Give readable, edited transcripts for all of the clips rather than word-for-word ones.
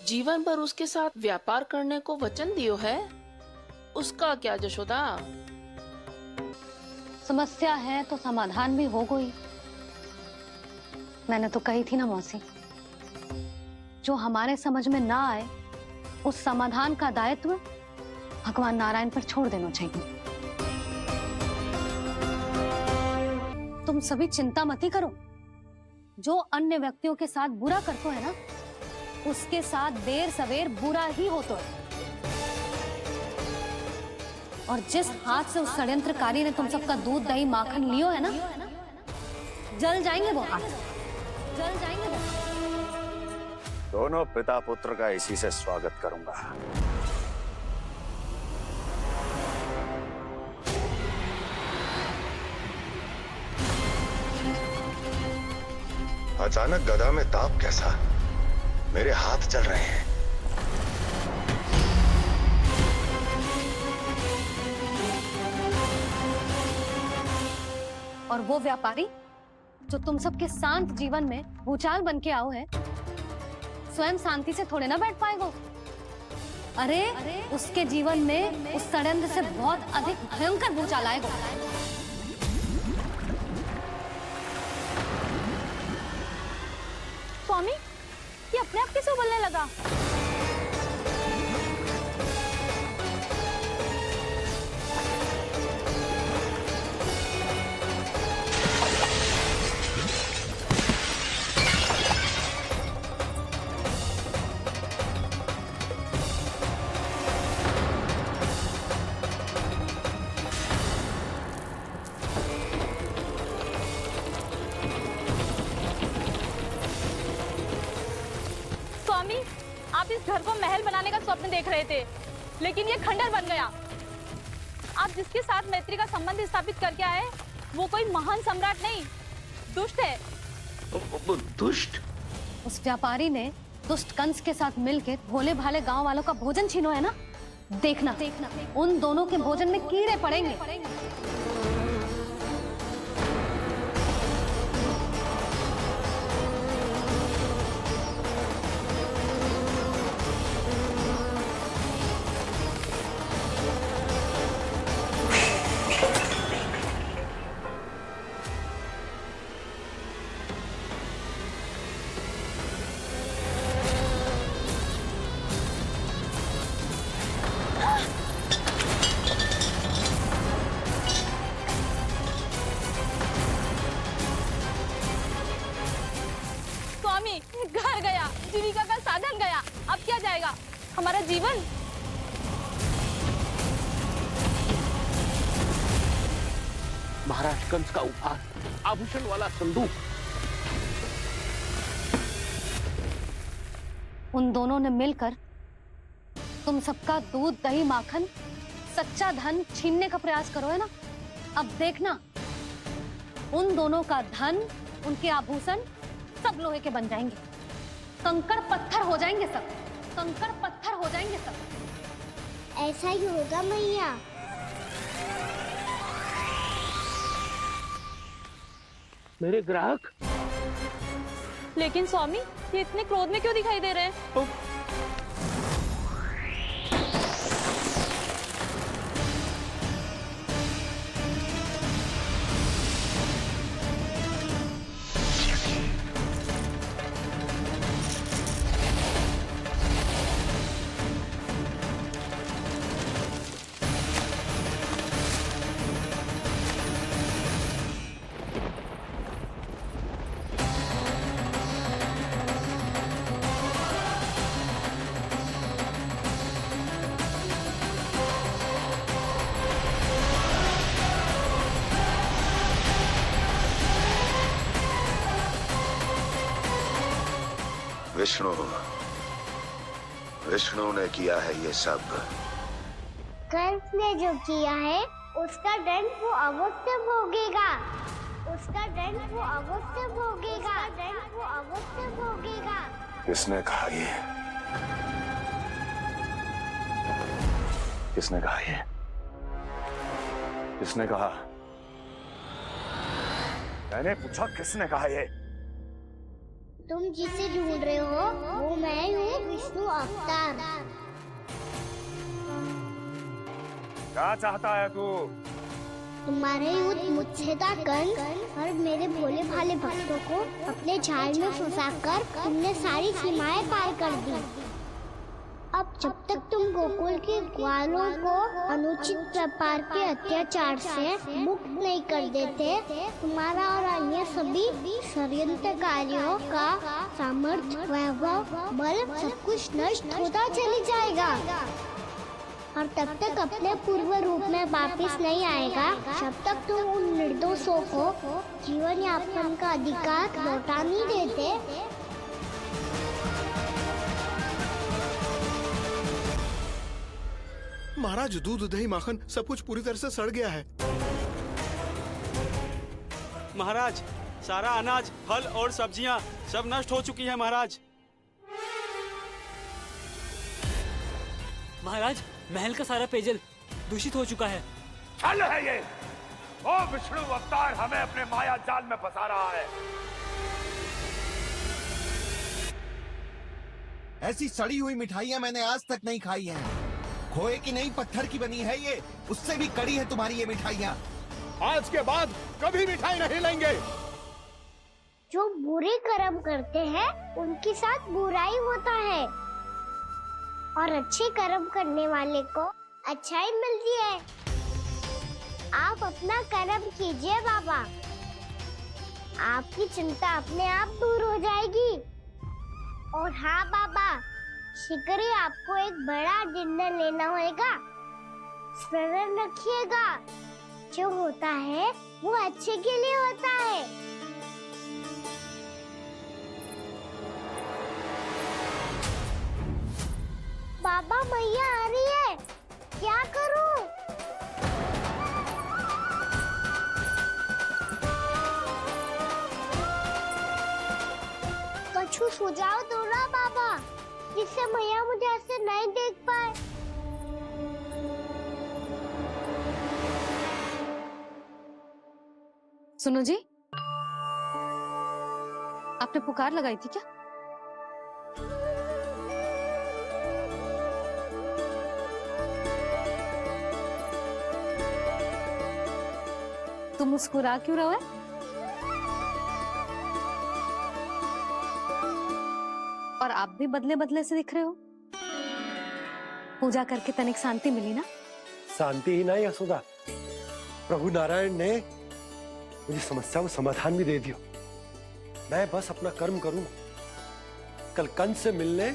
जीवन भर उसके साथ व्यापार करने को वचन दियो है, उसका क्या जशोदा? समस्या है तो समाधान भी हो गई। मैंने तो कही थी ना मौसी, जो हमारे समझ में ना आए उस समाधान का दायित्व भगवान नारायण पर छोड़ देना चाहिए। तुम सभी चिंता मत ही करो। जो अन्य व्यक्तियों के साथ बुरा करते है ना, उसके साथ देर सवेर बुरा ही होता है। और जिस हाथ से उस षड्यंत्रकारी ने तुम सबका दूध दही माखन लियो है ना, जल जाएंगे वो हाथ, जल जाएंगे वो। दोनों पिता पुत्र का इसी से स्वागत करूंगा। अचानक गदा में ताप कैसा? मेरे हाथ चल रहे हैं। और वो व्यापारी जो तुम सबके शांत जीवन में भूचाल बन के आओ है, स्वयं शांति से थोड़े ना बैठ पाएगा। अरे उसके जीवन में उस षड्यंत्र से बहुत अधिक भयंकर भूचाल आएगा। स्वामी, ये अपने आप कैसे उबलने लगा? स्वामी, आप इस घर को महल बनाने का स्वप्न देख रहे थे, लेकिन ये खंडर बन गया। आप जिसके साथ मैत्री का संबंध स्थापित करके आए, वो कोई महान सम्राट नहीं, दुष्ट है। दुष्ट? उस व्यापारी ने दुष्ट कंस के साथ मिलकर भोले भाले गांव वालों का भोजन छीनो है ना। देखना उन दोनों के भोजन में कीड़े पड़ेंगे। स्वामी, घर गया, जीविका का साधन गया, अब क्या जाएगा हमारा जीवन? महाराज कंस का उपहार, आभूषण वाला संदूक। उन दोनों ने मिलकर तुम सबका दूध दही माखन सच्चा धन छीनने का प्रयास करो है ना। अब देखना उन दोनों का धन, उनके आभूषण सब लोहे के बन जाएंगे, कंकड़ पत्थर हो जाएंगे सब, कंकड़ पत्थर हो जाएंगे सब। ऐसा ही होगा मैया। मेरे ग्राहक। लेकिन स्वामी, ये इतने क्रोध में क्यों दिखाई दे रहे हैं? विष्णु ने किया है ये सब। कंस ने जो किया है उसका दंड वो अवश्य भोगेगा, उसका दंड वो अवश्य भोगेगा, दंड वो अवश्य भोगेगा। किसने कहा ये? किसने कहा ये? किसने कहा? मैंने पूछा किसने कहा ये? तुम जिसे ढूंढ रहे हो वो मैं हूँ, विष्णु अवतार। क्या चाहता है तू? तुम्हारे युद्ध मुझसे था कंस, और मेरे भोले भाले भक्तों को अपने जाल में फंसाकर तुमने सारी सीमाएं पार कर दी। अब जब तक तुम गोकुल के ग्वालों को अनुचित प्रकार के अत्याचार से मुक्त नहीं कर देते, तुम्हारा और अन्य सभी षड्यंत्रकारियों का सामर्थ्य, वैभव, बल सब कुछ नष्ट होता चली जाएगा, और तब तक अपने पूर्व रूप में वापस नहीं आएगा जब तक तुम उन निर्दोषों को जीवन यापन का अधिकार लौटा नहीं देते। महाराज, दूध, दही, माखन सब कुछ पूरी तरह से सड़ गया है। महाराज, सारा अनाज, फल और सब्जियां सब नष्ट हो चुकी हैं महाराज। महाराज, महल का सारा पेयजल दूषित हो चुका है। छल है ये। ओ विष्णु अवतार हमें अपने माया जाल में फंसा रहा है। ऐसी सड़ी हुई मिठाइयाँ मैंने आज तक नहीं खाई हैं। खोए की नहीं, पत्थर की बनी है ये, उससे भी कड़ी है तुम्हारी ये मिठाइयाँ। आज के बाद कभी मिठाई नहीं लेंगे। जो बुरे कर्म करते हैं उनके साथ बुराई होता है, और अच्छे कर्म करने वाले को अच्छाई मिलती है। आप अपना कर्म कीजिए बाबा, आपकी चिंता अपने आप दूर हो जाएगी। और हाँ बाबा, शीघ्र ही आपको एक बड़ा डिनर लेना होगा। स्मरण रखिएगा, जो होता है वो अच्छे के लिए होता है। बाबा, मैया आ रही है, क्या करूं? कछु सुझाव दो ना बाबा, जिससे मैया मुझे ऐसे नहीं देख पाए। सुनो जी, आपने पुकार लगाई थी क्या? तुम मुस्कुरा क्यों रहे हो? और आप भी बदले बदले से दिख रहे हो। पूजा करके तनिक शांति मिली ना? शांति ही नहीं यशोदा, प्रभु नारायण ने मुझे समस्या को समाधान भी दे दिया। मैं बस अपना कर्म करूंगा। कल कंस से मिलने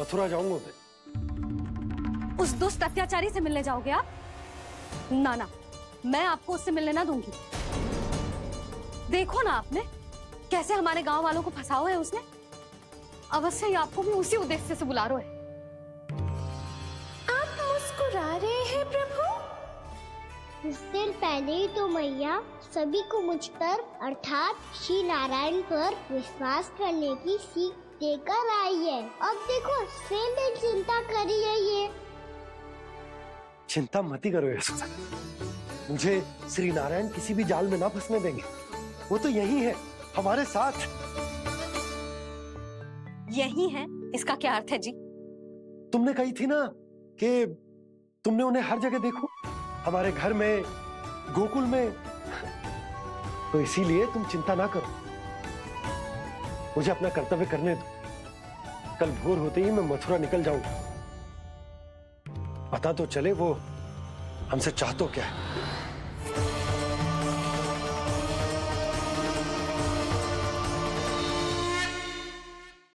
मथुरा जाऊंगा मैं। उस दुष्ट अत्याचारी से मिलने जाओगे आप? ना ना, मैं आपको उससे मिलने ना दूंगी। देखो ना आपने कैसे हमारे गांव वालों को फंसाओ है उसने। अवश्य ही आपको भी उसी उद्देश्य से बुला रहा है। आप मुस्कुरा रहे हैं प्रभु? कुछ देर पहले ही तो मैया सभी को मुझ पर अर्थात श्री नारायण पर विश्वास करने की सीख देकर आई है। अब देखो स्वयं भी चिंता करी है ये। चिंता मत ही करो यशोदा, मुझे श्री नारायण किसी भी जाल में ना फंसने देंगे। वो तो यही है हमारे साथ। यही है, इसका क्या अर्थ है जी? तुमने कही थी ना कि तुमने उन्हें हर जगह देखो, हमारे घर में, गोकुल में। तो इसीलिए तुम चिंता ना करो, मुझे अपना कर्तव्य करने दो। कल भोर होते ही मैं मथुरा निकल जाऊंगा। पता तो चले वो हमसे चाहतो क्या है।